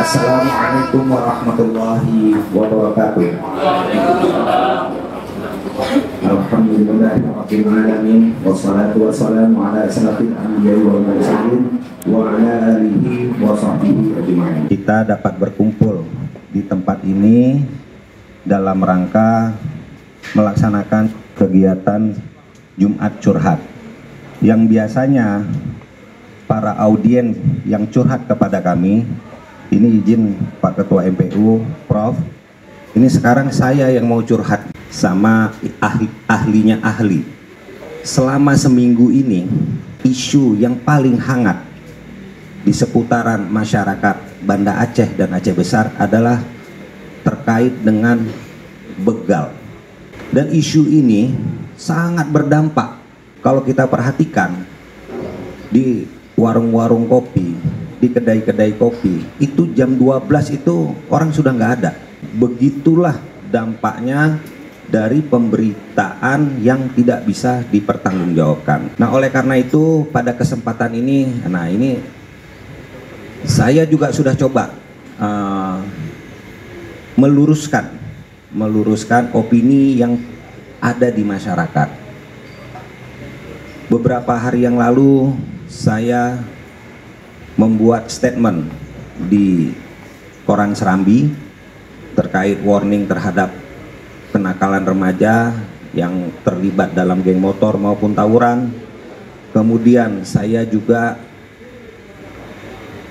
Assalamualaikum warahmatullahi wabarakatuh. Alhamdulillahirabbil alamin wassalatu wassalamu ala asyrafil anbiya'i wal mursalin wa ala alihi wa sahbihi ajma'in. Kita dapat berkumpul di tempat ini dalam rangka melaksanakan kegiatan Jumat Curhat yang biasanya para audien yang curhat kepada kami. Ini izin Pak Ketua MPU, Prof. Ini sekarang saya yang mau curhat sama ahlinya ahli. Selama seminggu ini, isu yang paling hangat di seputaran masyarakat Banda Aceh dan Aceh Besar adalah terkait dengan begal. Dan isu ini sangat berdampak kalau kita perhatikan di warung-warung kopi, di kedai-kedai kopi, itu jam 12 itu orang sudah nggak ada. Begitulah dampaknya dari pemberitaan yang tidak bisa dipertanggungjawabkan. Nah, oleh karena itu pada kesempatan ini, saya juga sudah coba meluruskan opini yang ada di masyarakat. Beberapa hari yang lalu saya membuat statement di koran Serambi terkait warning terhadap kenakalan remaja yang terlibat dalam geng motor maupun tawuran. Kemudian saya juga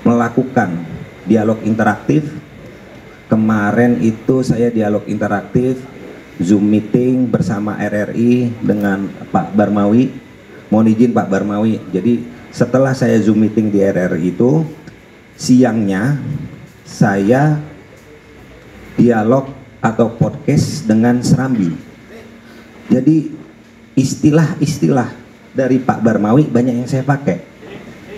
melakukan dialog interaktif. Kemarin itu saya dialog interaktif Zoom meeting bersama RRI dengan Pak Barmawi. Mohon izin Pak Barmawi. Jadi setelah saya Zoom meeting di RRI itu, siangnya saya dialog atau podcast dengan Serambi. Jadi istilah-istilah dari Pak Barmawi banyak yang saya pakai.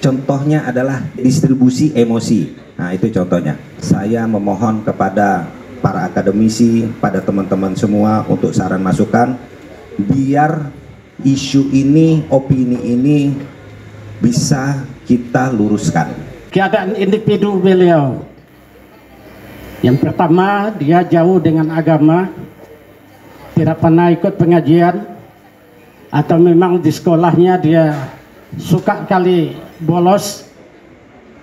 Contohnya adalah distribusi emosi. Nah, itu contohnya. Saya memohon kepada para akademisi, pada teman-teman semua untuk saran masukan biar isu ini, opini ini bisa kita luruskan. Keadaan individu beliau, yang pertama dia jauh dengan agama, tidak pernah ikut pengajian, atau memang di sekolahnya dia suka kali bolos,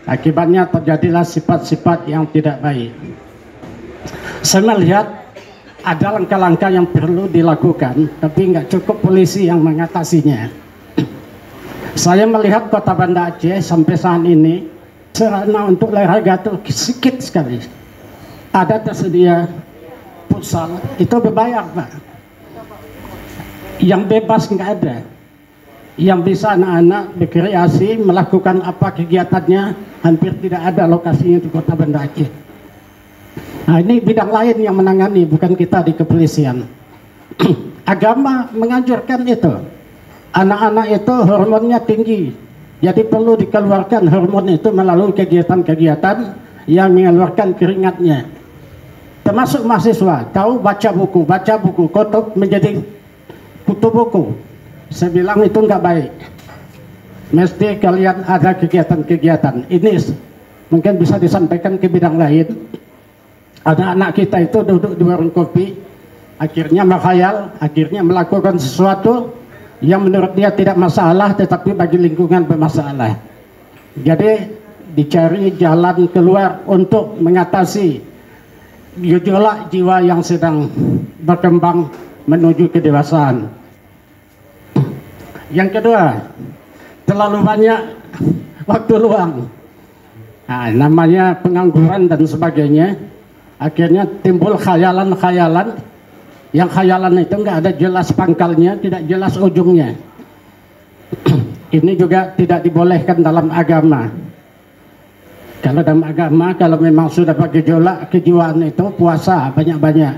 akibatnya terjadilah sifat-sifat yang tidak baik. Saya melihat ada langkah-langkah yang perlu dilakukan, tapi nggak cukup polisi yang mengatasinya. Saya melihat kota Banda Aceh sampai saat ini sarana untuk olahraga itu sedikit sekali. Ada tersedia futsal, itu berbayar Pak. Yang bebas nggak ada. Yang bisa anak-anak berkreasi melakukan apa kegiatannya hampir tidak ada lokasinya di kota Banda Aceh. Nah, ini bidang lain yang menangani, bukan kita di kepolisian. Agama menganjurkan itu. Anak-anak itu hormonnya tinggi, jadi perlu dikeluarkan hormon itu melalui kegiatan-kegiatan yang mengeluarkan keringatnya. Termasuk mahasiswa, tahu baca buku, kutub menjadi kutu buku. Saya bilang itu nggak baik. Mesti kalian ada kegiatan-kegiatan. Ini mungkin bisa disampaikan ke bidang lain. Anak-anak kita itu duduk di warung kopi, akhirnya menghayal, akhirnya melakukan sesuatu yang menurut dia tidak masalah, tetapi bagi lingkungan bermasalah. Jadi dicari jalan keluar untuk mengatasi gejolak jiwa yang sedang berkembang menuju kedewasaan. Yang kedua, terlalu banyak waktu luang. Nah, namanya pengangguran dan sebagainya. Akhirnya timbul khayalan-khayalan, yang khayalan itu nggak ada jelas pangkalnya, tidak jelas ujungnya. Ini juga tidak dibolehkan dalam agama. Kalau dalam agama, kalau memang sudah bergejolak kejiwaan itu puasa banyak-banyak.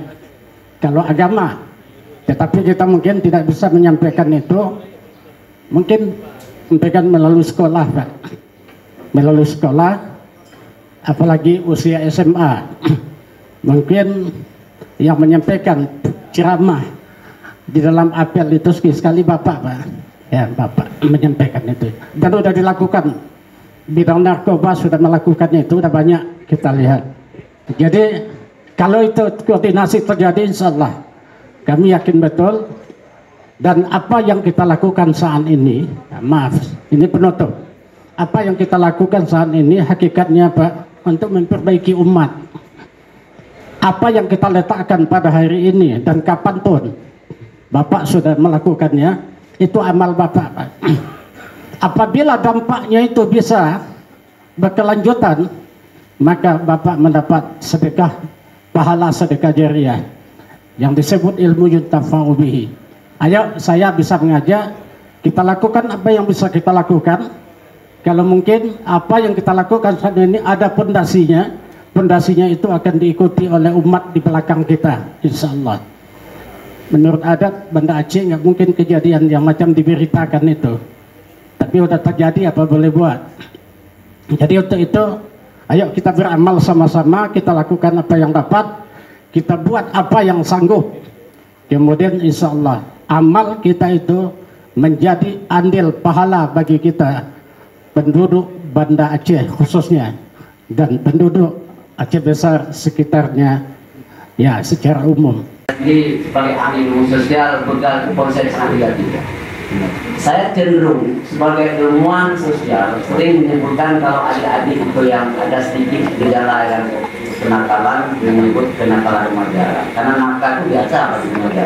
Kalau agama, tetapi kita mungkin tidak bisa menyampaikan itu, mungkin sampaikan melalui sekolah Pak. Melalui sekolah, apalagi usia SMA. Mungkin yang menyampaikan ceramah di dalam apel itu sekali Bapak Pak. Ya Bapak menyampaikan itu. Dan sudah dilakukan. Bidang narkoba sudah melakukannya itu, sudah banyak kita lihat. Jadi kalau itu koordinasi terjadi, insya Allah kami yakin betul. Dan apa yang kita lakukan saat ini, maaf, ini penutup. Apa yang kita lakukan saat ini hakikatnya Pak, untuk memperbaiki umat. Apa yang kita letakkan pada hari ini dan kapanpun Bapak sudah melakukannya, itu amal Bapak, Pak. Apabila dampaknya itu bisa berkelanjutan, maka Bapak mendapat sedekah, pahala sedekah jariah yang disebut ilmu yuntafa'u bihi. Ayo, saya bisa mengajak, kita lakukan apa yang bisa kita lakukan. Kalau mungkin apa yang kita lakukan saat ini ada pondasinya, pondasinya itu akan diikuti oleh umat di belakang kita, insya Allah. Menurut adat Banda Aceh nggak mungkin kejadian yang macam diberitakan itu, tapi udah terjadi, apa boleh buat. Jadi untuk itu, ayo kita beramal sama-sama, kita lakukan apa yang dapat, kita buat apa yang sanggup. Kemudian insya Allah amal kita itu menjadi andil pahala bagi kita penduduk Banda Aceh khususnya dan penduduk Aceh besar sekitarnya, ya secara umum. Jadi sebagai ahli ilmu sosial begal konsep sangat negatif. Saya cenderung sebagai ilmuwan sosial sering menyebutkan kalau adik-adik itu yang ada sedikit gejala yang kenakalan, menyebut kenakalan remaja. Karena nakal itu biasa bagi remaja.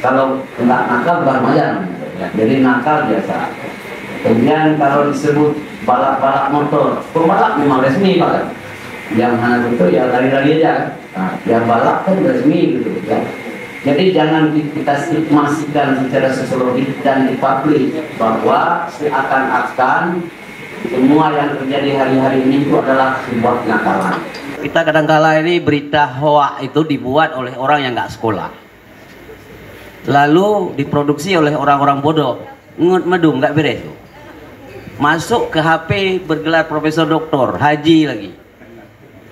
Kalau enggak nakal bukan remaja, jadi nakal biasa. Kemudian kalau disebut balap-balap motor, pembalap memang resmi Pak. Yang hanya itu ya lari-lari aja kan. Nah, yang balap kan resmi gitu ya. Jadi jangan kita stigmasikan secara sosiologis dan di publik bahwa seakan-akan semua yang terjadi hari-hari ini itu adalah sebuah kenakalan. Kita kadang-kala ini berita hoak itu dibuat oleh orang yang nggak sekolah, lalu diproduksi oleh orang-orang bodoh, ngut medung nggak beres tuh. Masuk ke HP bergelar profesor doktor, haji lagi,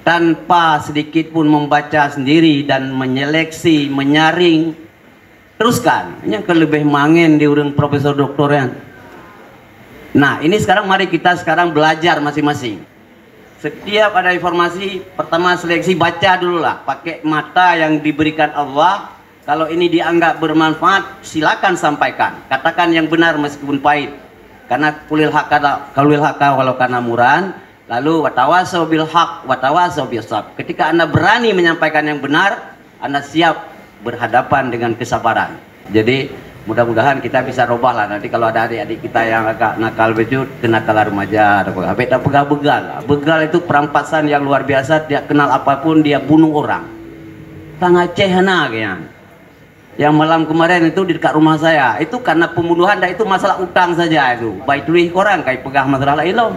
tanpa sedikit pun membaca sendiri dan menyeleksi, menyaring, teruskan. Yang lebih mangen di urang profesor doktornya. Nah ini sekarang mari kita sekarang belajar masing-masing. Setiap ada informasi, pertama seleksi, baca dulu lah, pakai mata yang diberikan Allah. Kalau ini dianggap bermanfaat, silakan sampaikan, katakan yang benar meskipun pahit. Karena kulil haka walau kana muran. Lalu watawasau bil haq watawasau bil sabr. Ketika Anda berani menyampaikan yang benar, Anda siap berhadapan dengan kesabaran. Jadi mudah-mudahan kita bisa robah lah. Nanti kalau ada adik-adik kita yang agak nakal becut, kenakalan remaja, beda begal. Begal itu perampasan yang luar biasa. Dia kenal apapun, dia bunuh orang. Tang Aceh kayaknya. Yang malam kemarin itu di dekat rumah saya, itu karena pembunuhan, dan itu masalah utang saja itu. Baik duit orang kayak pegah masalah ilmu.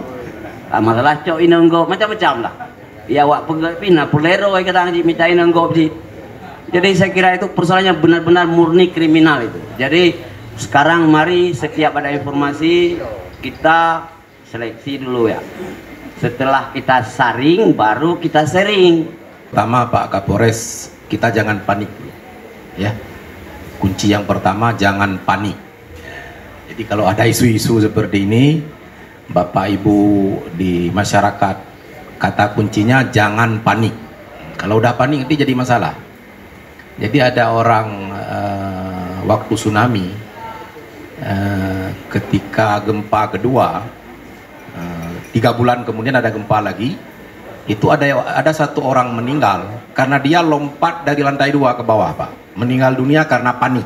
Masalah cok inenggo macam-macam lah. Ya wak pina pulero kita minta inenggo sih. Jadi saya kira itu persoalannya benar-benar murni kriminal itu. Jadi sekarang mari setiap ada informasi kita seleksi dulu ya. Setelah kita saring baru kita sharing. Pertama Pak Kapolres, kita jangan panik ya. Kunci yang pertama jangan panik. Jadi kalau ada isu-isu seperti ini, Bapak Ibu di masyarakat, kata kuncinya jangan panik. Kalau udah panik nanti jadi masalah. Jadi ada orang waktu tsunami, ketika gempa kedua, 3 bulan kemudian ada gempa lagi, itu ada satu orang meninggal karena dia lompat dari lantai 2 ke bawah Pak. Meninggal dunia karena panik.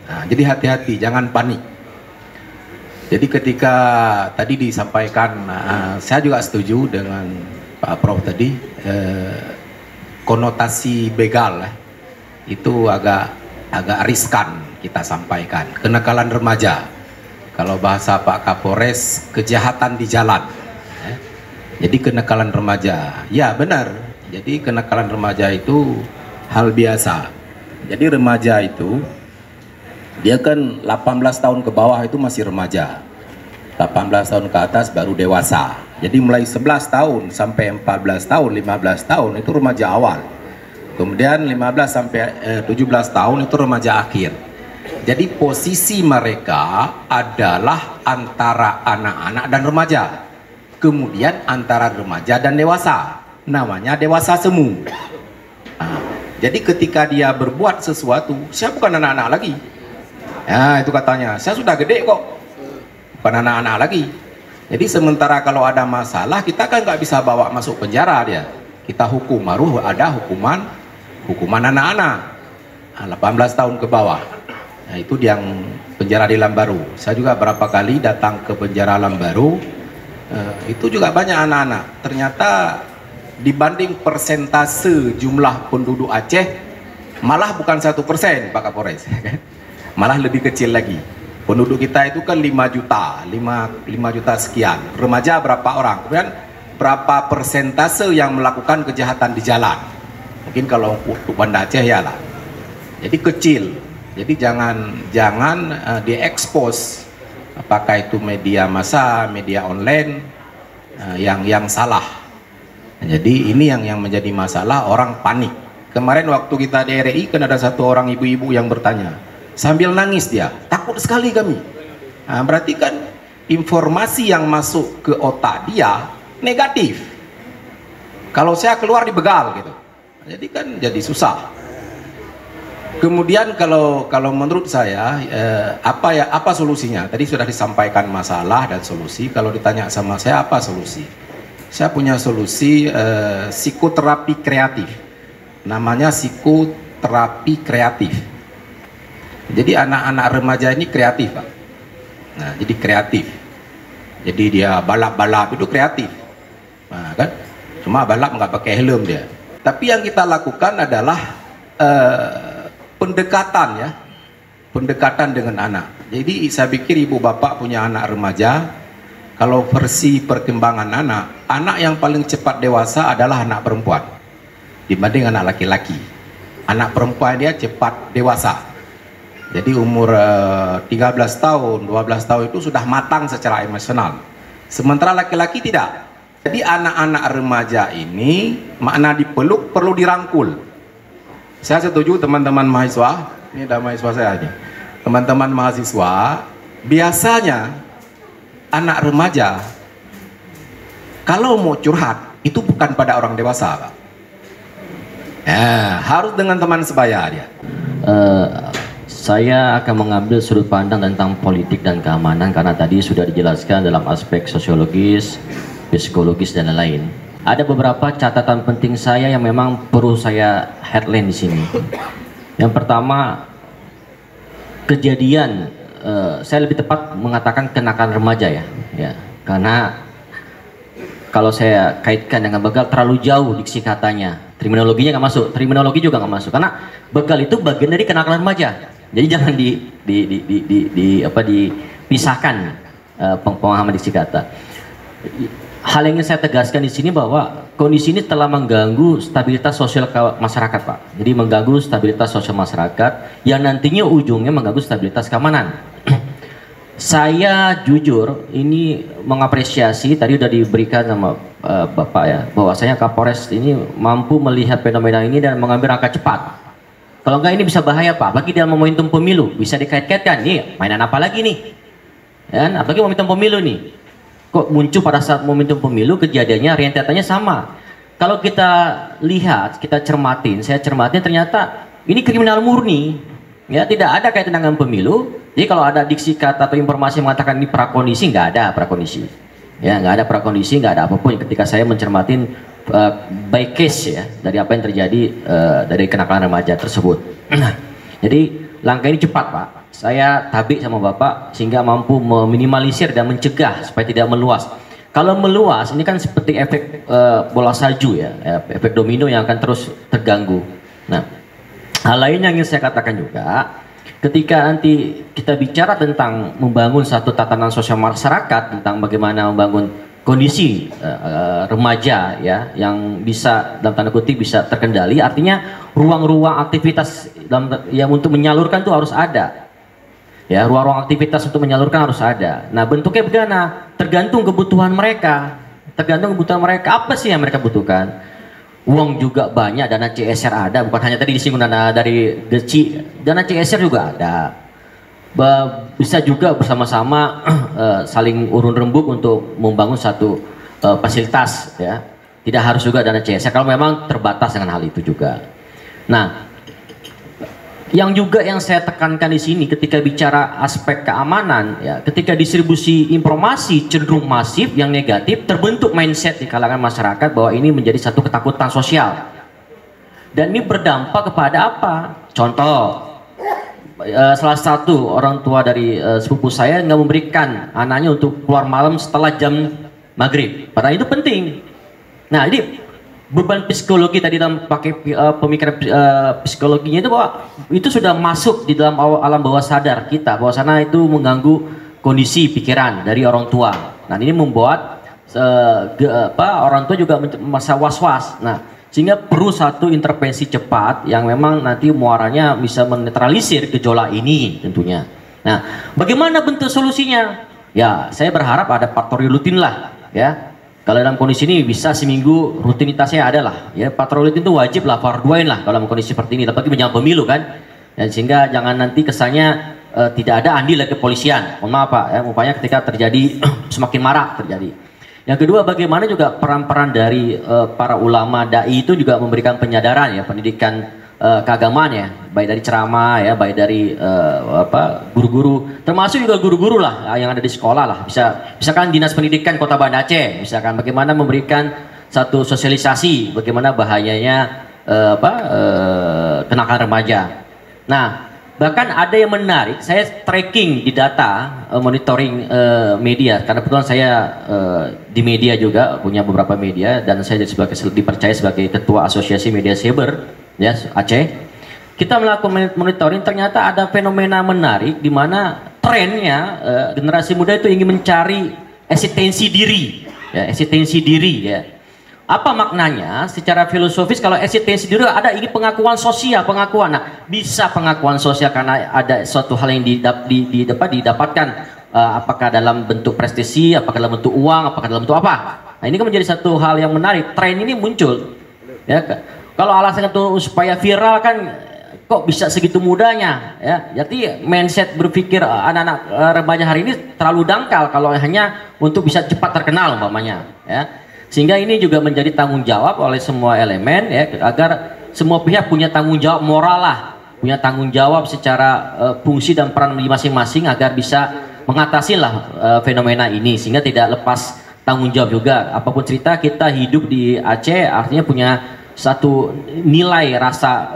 Nah, jadi hati-hati, jangan panik. Jadi ketika tadi disampaikan, saya juga setuju dengan Pak Prof tadi, konotasi begal itu agak riskan kita sampaikan. Kenakalan remaja, kalau bahasa Pak Kapolres, kejahatan di jalan. Jadi kenakalan remaja, ya benar. Jadi kenakalan remaja itu hal biasa. Jadi remaja itu dia kan 18 tahun ke bawah itu masih remaja, 18 tahun ke atas baru dewasa. Jadi mulai 11 tahun sampai 14 tahun, 15 tahun itu remaja awal. Kemudian 15 sampai 17 tahun itu remaja akhir. Jadi posisi mereka adalah antara anak-anak dan remaja. kemudian antara remaja dan dewasa, namanya dewasa semu. Nah, jadi ketika dia berbuat sesuatu, saya bukan anak-anak lagi. Ya, itu katanya, saya sudah gede kok, bukan anak-anak lagi. Jadi sementara kalau ada masalah, kita kan nggak bisa bawa masuk penjara dia. Kita hukum, baru ada hukuman anak-anak, 18 tahun ke bawah. Nah, itu yang penjara di Lambaru. Saya juga berapa kali datang ke penjara Lambaru, itu juga banyak anak-anak. Ternyata dibanding persentase jumlah penduduk Aceh, malah bukan 1%, Pak Kapolres. Malah lebih kecil lagi. Penduduk kita itu kan 5 juta sekian. Remaja berapa orang? Kemudian berapa persentase yang melakukan kejahatan di jalan? Mungkin kalau untuk Banda Aceh ya lah. Jadi kecil. Jadi jangan diekspos apakah itu media massa, media online yang salah. Jadi ini yang menjadi masalah, orang panik. Kemarin waktu kita di RRI kan ada satu orang ibu-ibu yang bertanya, sambil nangis dia, takut sekali kami. Nah, berarti kan informasi yang masuk ke otak dia negatif. Kalau saya keluar dibegal gitu. Jadi kan jadi susah. Kemudian kalau menurut saya apa solusinya? Tadi sudah disampaikan masalah dan solusi. Kalau ditanya sama saya apa solusi? Saya punya solusi psikoterapi kreatif. Namanya psikoterapi kreatif. Jadi anak-anak remaja ini kreatif, Pak. Nah, jadi kreatif. Jadi dia balap-balap itu kreatif. Nah, kan? Cuma balap nggak pakai helm dia. Tapi yang kita lakukan adalah pendekatan dengan anak. Jadi saya pikir ibu bapak punya anak remaja, kalau versi perkembangan anak yang paling cepat dewasa adalah anak perempuan dibanding anak laki-laki. Anak perempuan dia cepat dewasa. Jadi umur 13 tahun, 12 tahun itu sudah matang secara emosional. Sementara laki-laki tidak. Jadi anak-anak remaja ini makna dipeluk perlu dirangkul. Saya setuju teman-teman mahasiswa, ini ada mahasiswa saya aja. Teman-teman mahasiswa, biasanya anak remaja kalau mau curhat itu bukan pada orang dewasa, Pak. Harus dengan teman sebaya dia. Saya akan mengambil sudut pandang tentang politik dan keamanan karena tadi sudah dijelaskan dalam aspek sosiologis, psikologis dan lain-lain. Ada beberapa catatan penting saya yang memang perlu saya headline di sini. Yang pertama, kejadian, saya lebih tepat mengatakan kenakan remaja ya, karena kalau saya kaitkan dengan begal terlalu jauh diksi katanya, terminologinya nggak masuk, terminologi juga nggak masuk, karena begal itu bagian dari kenakalan remaja. Jadi jangan dipisahkan pemahaman diksi kata. Hal yang ingin saya tegaskan di sini bahwa kondisi ini telah mengganggu stabilitas sosial masyarakat, Pak. Jadi mengganggu stabilitas sosial masyarakat yang nantinya ujungnya mengganggu stabilitas keamanan. Saya jujur ini mengapresiasi tadi sudah diberikan sama Bapak ya, bahwasanya Kapolres ini mampu melihat fenomena ini dan mengambil langkah cepat. Kalau enggak ini bisa bahaya, Pak, bagi dalam momentum pemilu. Bisa dikait-kaitkan nih, mainan apa lagi nih? Ya, apalagi momentum pemilu nih. Kok muncul pada saat momentum pemilu, kejadiannya rentetannya sama. Kalau kita lihat, kita cermatin, saya cermatin ternyata ini kriminal murni. Ya, tidak ada kaitan dengan pemilu. Jadi kalau ada diksi kata atau informasi yang mengatakan ini prakondisi, nggak ada prakondisi. Ya, nggak ada prakondisi, nggak ada apapun. Ketika saya mencermatin by case ya dari apa yang terjadi dari kenakalan remaja tersebut. Jadi langkah ini cepat, Pak. Saya tabik sama Bapak sehingga mampu meminimalisir dan mencegah supaya tidak meluas. Kalau meluas ini kan seperti efek bola salju ya, efek domino yang akan terus terganggu. Nah, hal lain yang ingin saya katakan juga, ketika nanti kita bicara tentang membangun satu tatanan sosial masyarakat, tentang bagaimana membangun kondisi remaja ya yang bisa dalam tanda kutip bisa terkendali, artinya ruang-ruang aktivitas yang untuk menyalurkan itu harus ada. Ya, ruang-ruang aktivitas untuk menyalurkan harus ada. Nah, bentuknya bagaimana? Tergantung kebutuhan mereka. Tergantung kebutuhan mereka. Apa sih yang mereka butuhkan? Uang juga banyak, dana CSR ada. Bukan hanya tadi disinggung dana dari GECI, dana CSR juga ada. Bisa juga bersama-sama saling urun rembuk untuk membangun satu fasilitas ya. Tidak harus juga dana CSR kalau memang terbatas dengan hal itu juga. Nah, yang saya tekankan di sini ketika bicara aspek keamanan ya, ketika distribusi informasi cenderung masif yang negatif, terbentuk mindset di kalangan masyarakat bahwa ini menjadi satu ketakutan sosial. Dan ini berdampak kepada apa? Contoh, salah satu orang tua dari sepupu saya nggak memberikan anaknya untuk keluar malam setelah jam maghrib. Padahal itu penting. Nah, ini beban psikologi tadi dalam pakai pemikiran psikologinya itu bahwa itu sudah masuk di dalam alam bawah sadar kita, bahwa sana itu mengganggu kondisi pikiran dari orang tua. Nah, ini membuat orang tua juga merasa was-was. Nah, sehingga perlu satu intervensi cepat yang memang nanti muaranya bisa menetralisir gejolak ini tentunya. Nah, bagaimana bentuk solusinya? Ya, saya berharap ada patroli rutin lah ya. Kalau dalam kondisi ini bisa seminggu rutinitasnya ada lah ya, patroli rutin itu wajib lah, farduain lah kalau dalam kondisi seperti ini, apalagi menjelang pemilu kan. Dan sehingga jangan nanti kesannya tidak ada andil dari kepolisian. Mohon maaf Pak ya, upaya ketika terjadi semakin marak terjadi. Yang kedua, bagaimana juga peran-peran dari para ulama dai itu juga memberikan penyadaran ya, pendidikan keagamaan ya, baik dari ceramah ya, baik dari guru-guru, termasuk juga guru-guru lah yang ada di sekolah lah. Misalkan Dinas Pendidikan Kota Banda Aceh, misalkan bagaimana memberikan satu sosialisasi bagaimana bahayanya kenakalan remaja. Nah, bahkan ada yang menarik, saya tracking di data monitoring media, karena kebetulan saya di media juga, punya beberapa media, dan saya dipercaya sebagai ketua asosiasi media cyber ya Aceh. Kita melakukan monitoring, ternyata ada fenomena menarik di mana trennya generasi muda itu ingin mencari eksistensi diri ya. Apa maknanya secara filosofis? Kalau eksistensi diri ada ingin pengakuan sosial, Nah, bisa pengakuan sosial karena ada suatu hal yang didapatkan, apakah dalam bentuk prestasi, apakah dalam bentuk uang, apakah dalam bentuk apa. Nah, ini kan menjadi satu hal yang menarik. Tren ini muncul ya. Kalau alasan itu supaya viral kan kok bisa segitu mudahnya ya. Jadi mindset berpikir anak-anak remaja hari ini terlalu dangkal kalau hanya untuk bisa cepat terkenal umpamanya ya. Sehingga ini juga menjadi tanggung jawab oleh semua elemen ya, agar semua pihak punya tanggung jawab moral lah, punya tanggung jawab secara fungsi dan peran masing-masing agar bisa mengatasi lah fenomena ini, sehingga tidak lepas tanggung jawab juga. Apapun cerita, kita hidup di Aceh artinya punya satu nilai rasa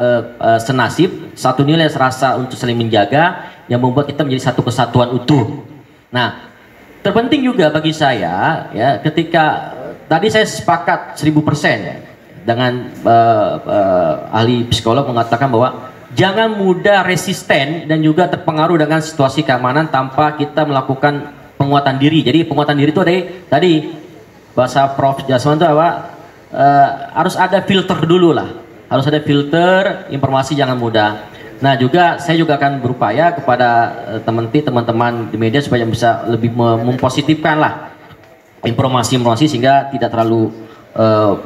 senasib, satu nilai rasa untuk saling menjaga yang membuat kita menjadi satu kesatuan utuh. Nah, terpenting juga bagi saya ya, ketika tadi saya sepakat 1000% ya, dengan ahli psikolog mengatakan bahwa jangan mudah resisten dan juga terpengaruh dengan situasi keamanan tanpa kita melakukan penguatan diri. Jadi penguatan diri itu tadi bahasa Prof. Jasman itu apa? Harus ada filter dulu lah, harus ada filter informasi, jangan mudah. Nah, saya juga akan berupaya kepada teman-teman di media supaya bisa lebih mempositifkan lah informasi sehingga tidak terlalu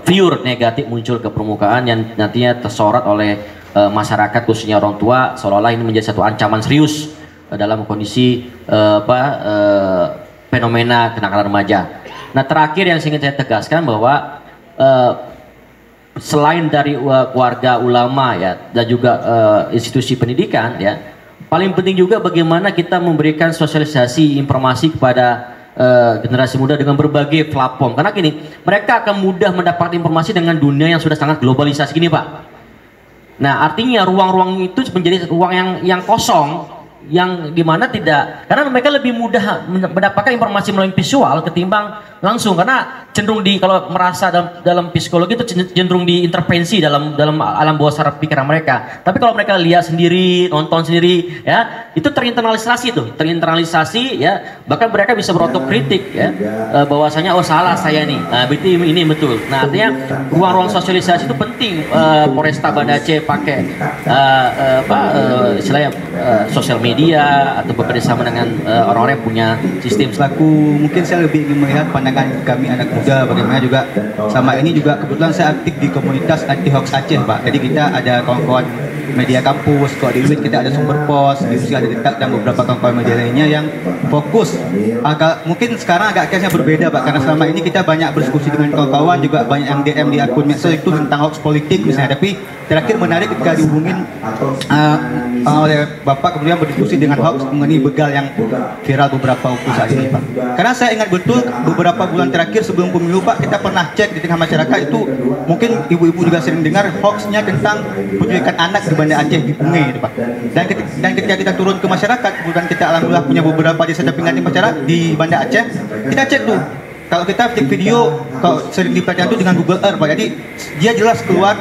pure negatif muncul ke permukaan yang nantinya tersorot oleh masyarakat, khususnya orang tua, seolah-olah ini menjadi satu ancaman serius dalam kondisi fenomena kenakalan remaja. Nah, terakhir yang ingin saya tegaskan bahwa selain dari keluarga, ulama ya, dan juga institusi pendidikan ya, paling penting juga bagaimana kita memberikan sosialisasi informasi kepada generasi muda dengan berbagai platform, karena gini, mereka akan mudah mendapat informasi dengan dunia yang sudah sangat globalisasi gini Pak. Nah, artinya ruang-ruang itu menjadi ruang yang kosong, yang dimana tidak, karena mereka lebih mudah mendapatkan informasi melalui visual ketimbang langsung, karena cenderung kalau merasa dalam psikologi itu cenderung diintervensi dalam alam bawah sadar pikiran mereka. Tapi kalau mereka lihat sendiri, nonton sendiri ya, itu terinternalisasi ya, bahkan mereka bisa berotokritik ya, bahwasanya oh salah saya nih, nah berarti ini betul. Nah, artinya ruang-ruang sosialisasi itu penting. Polresta Banda Aceh pakai istilahnya sosial media media atau bekerjasama dengan orang-orang yang punya sistem? Selaku mungkin saya lebih ingin melihat pandangan kami anak muda, bagaimana juga sama ini juga kebetulan saya aktif di komunitas anti hoax Aceh Pak. Jadi kita ada kawan-kawan media kampus, kalau di UIN kita ada Sumber Pos, di Usia ada Detak dan beberapa kawan-kawan media lainnya yang fokus. Mungkin sekarang agak case-nya berbeda Pak, karena selama ini kita banyak berdiskusi dengan kawan-kawan, juga banyak yang DM di akun medsos itu tentang hoax politik misalnya. Tapi terakhir menarik ketika dihubungin oleh Bapak kemudian berdiskusi dengan hoax mengenai begal yang viral beberapa waktu saat ini Pak. Karena saya ingat betul beberapa bulan terakhir sebelum pemilu Pak, kita pernah cek di tengah masyarakat itu, mungkin ibu-ibu juga sering dengar hoaxnya tentang penculikan anak di Banda Aceh di Punggah itu Pak. Dan ketika kita turun ke masyarakat, kemudian kita alhamdulillah punya beberapa desa dampingan di masyarakat di Banda Aceh, kita cek tuh. Kalau kita cek video, kalau sering diperhatikan itu dengan Google Earth Pak, jadi dia jelas keluar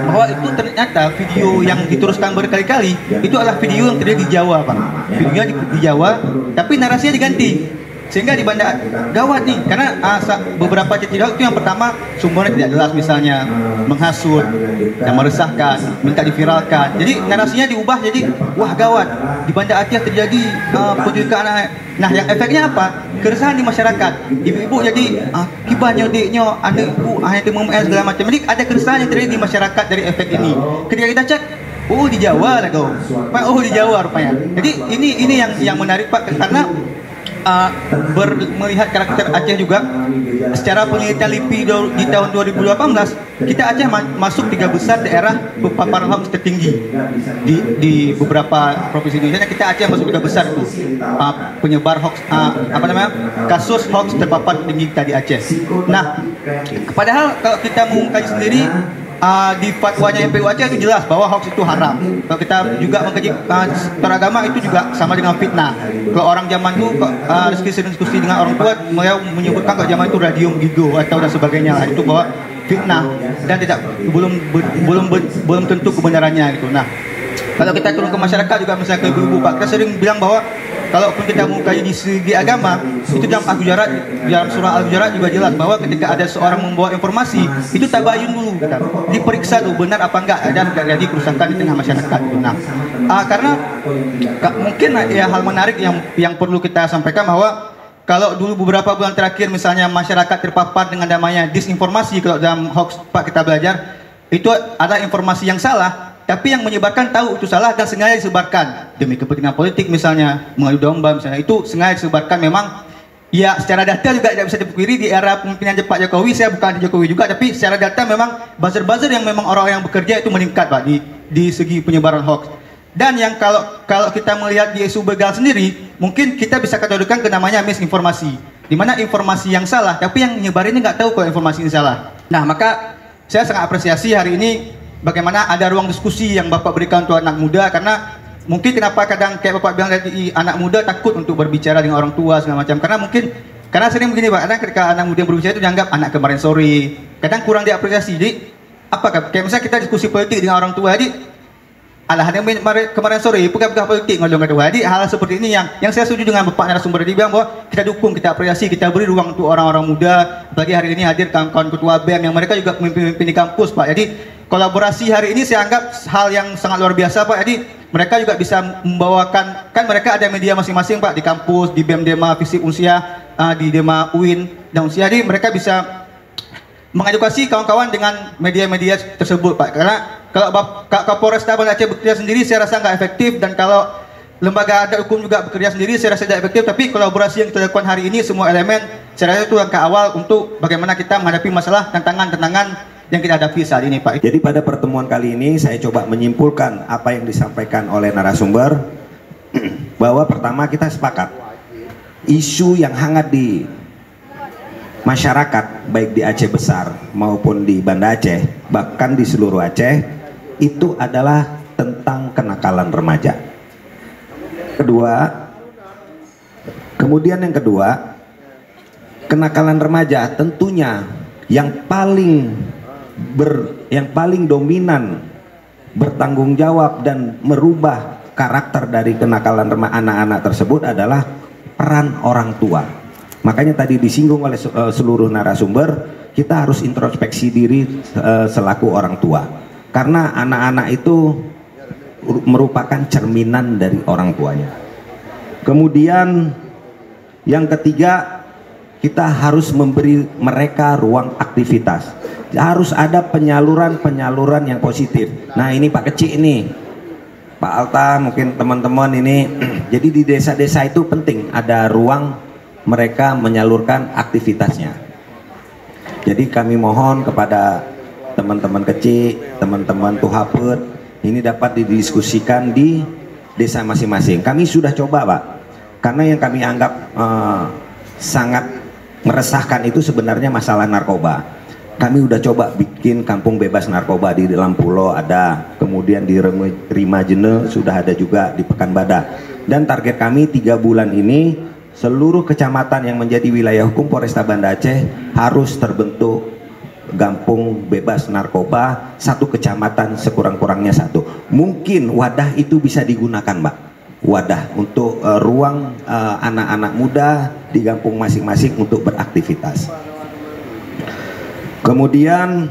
bahwa itu ternyata video yang diteruskan berkali-kali itu adalah video yang terjadi di Jawa Pak. Videonya di Jawa, tapi narasinya diganti. Sehingga di Banda gawat nih, karena beberapa cerita itu yang pertama sumbernya tidak jelas, misalnya menghasut, yang meresahkan, minta diviralkan. Jadi narasinya diubah jadi wah gawat, di Banda Aceh terjadi penculikan anak. Nah yang efeknya apa? Keresahan di masyarakat. Ibu-ibu jadi kibahnya adiknya, anak ibu itu segala macam. Jadi ada keresahan yang terjadi di masyarakat dari efek ini. Ketika kita cek, oh di Jawa lah kau, oh di Jawa rupanya. Jadi ini yang menarik Pak, karena melihat karakter Aceh juga secara penelitian LIPI di tahun 2018 kita Aceh masuk 3 besar daerah paparan hoax tertinggi di beberapa provinsi Indonesia. Kita Aceh masuk 3 besar itu penyebar hoax kasus hoax terpapar tinggi kita di Aceh. Nah, padahal kalau kita mengkaji sendiri di fatwanya MPU Aceh itu jelas bahwa hoax itu haram. Kalau kita juga mengkaji agama itu juga sama dengan fitnah. Kalau orang zaman itu diskusi dengan orang tua menyebutkan kalau zaman itu radium gigo atau dan sebagainya lah, itu bahwa fitnah dan belum tentu kebenarannya gitu. Nah, kalau kita turun ke masyarakat juga misalnya ke ibu-ibu Pak, kita sering bilang bahwa kalaupun kita mau kaji di segi agama, itu dalam Al-Hujurat, dalam surah Al-Hujurat juga jelas bahwa ketika ada seorang membawa informasi, itu tabayun dulu, diperiksa dulu benar apa enggak, dan terjadi kerusakan di tengah masyarakat. Nah, karena mungkin ya hal menarik yang perlu kita sampaikan bahwa kalau dulu beberapa bulan terakhir misalnya masyarakat terpapar dengan namanya disinformasi, kalau dalam hoax Pak kita belajar, itu ada informasi yang salah, tapi yang menyebarkan tahu itu salah dan sengaja disebarkan demi kepentingan politik, misalnya mengadu domba misalnya, itu sengaja disebarkan. Memang ya secara data juga tidak bisa dipungkiri di era pemimpinan Pak Jokowi, saya bukan anti Jokowi juga, tapi secara data memang buzzer-buzzer yang memang orang yang bekerja itu meningkat Pak di segi penyebaran hoax. Dan yang kalau kita melihat di isu begal sendiri, mungkin kita bisa kategorikan ke namanya misinformasi, di mana informasi yang salah tapi yang nyebarinnya nggak tahu kalau informasi ini salah. Nah, maka saya sangat apresiasi hari ini bagaimana ada ruang diskusi yang Bapak berikan untuk anak muda, karena mungkin kenapa kadang kayak Bapak bilang tadi anak muda takut untuk berbicara dengan orang tua segala macam, karena sering begini Pak, kadang ketika anak muda yang berbicara itu dianggap anak kemarin sore, kadang kurang diapresiasi. Jadi kayak misalnya kita diskusi politik dengan orang tua, jadi kemarin sore pegang politik ngomong kedua. Jadi hal seperti ini yang saya setuju dengan Bapak narasumber tadi bilang bahwa kita dukung, kita apresiasi, kita beri ruang untuk orang-orang muda. Apalagi hari ini hadir kawan-kawan ketua BEM yang mereka juga pemimpin di kampus Pak. Jadi kolaborasi hari ini saya anggap hal yang sangat luar biasa Pak. Jadi mereka juga bisa membawakan, kan mereka ada media masing-masing Pak, di kampus, di BEM Dema Fisip Unsia, di Dema UIN dan Unsia. Jadi mereka bisa mengedukasi kawan-kawan dengan media-media tersebut Pak. Karena kalau Kapolres Banda Aceh bekerja sendiri saya rasa nggak efektif, dan kalau lembaga adat hukum juga bekerja sendiri saya rasa tidak efektif. Tapi kolaborasi yang kita lakukan hari ini semua elemen, saya rasa itu langkah awal untuk bagaimana kita menghadapi masalah tantangan-tantangan yang kita hadapi saat ini Pak. Jadi pada pertemuan kali ini saya coba menyimpulkan apa yang disampaikan oleh narasumber, bahwa pertama kita sepakat isu yang hangat di masyarakat baik di Aceh besar maupun di Banda Aceh, bahkan di seluruh Aceh, itu adalah tentang kenakalan remaja. Kemudian yang kedua, kenakalan remaja tentunya yang paling dominan bertanggung jawab dan merubah karakter dari kenakalan anak-anak tersebut adalah peran orang tua. Makanya tadi disinggung oleh seluruh narasumber, kita harus introspeksi diri selaku orang tua. Karena anak-anak itu merupakan cerminan dari orang tuanya. Kemudian yang ketiga, kita harus memberi mereka ruang aktivitas. Harus ada penyaluran yang positif. Nah ini Pak Kecik ini, Pak Alta, mungkin teman-teman ini. Jadi di desa-desa itu penting ada ruang mereka menyalurkan aktivitasnya. Jadi kami mohon kepada teman-teman Kecik, teman-teman Tuhapet, ini dapat didiskusikan di desa masing-masing. Kami sudah coba Pak, karena yang kami anggap sangat meresahkan itu sebenarnya masalah narkoba. Kami udah coba bikin kampung bebas narkoba di dalam pulau ada, kemudian di Rimajene sudah ada juga di Pekanbadak. Dan target kami 3 bulan ini seluruh kecamatan yang menjadi wilayah hukum Polresta Banda Aceh harus terbentuk kampung bebas narkoba, 1 kecamatan sekurang-kurangnya 1. Mungkin wadah itu bisa digunakan Mbak, wadah untuk ruang anak-anak muda di kampung masing-masing untuk beraktivitas. Kemudian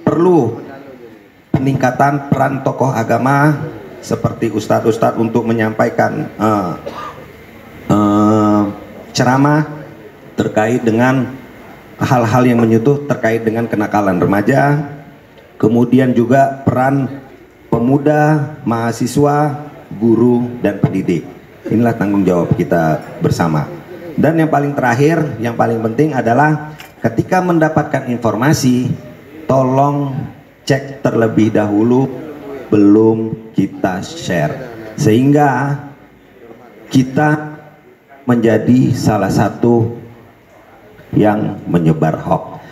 perlu peningkatan peran tokoh agama seperti ustadz-ustadz untuk menyampaikan ceramah terkait dengan hal-hal yang menyentuh terkait dengan kenakalan remaja. Kemudian juga peran pemuda, mahasiswa, guru, dan pendidik. Inilah tanggung jawab kita bersama. Dan yang paling terakhir, yang paling penting adalah ketika mendapatkan informasi, tolong cek terlebih dahulu belum kita share, sehingga kita menjadi salah satu yang menyebar hoax.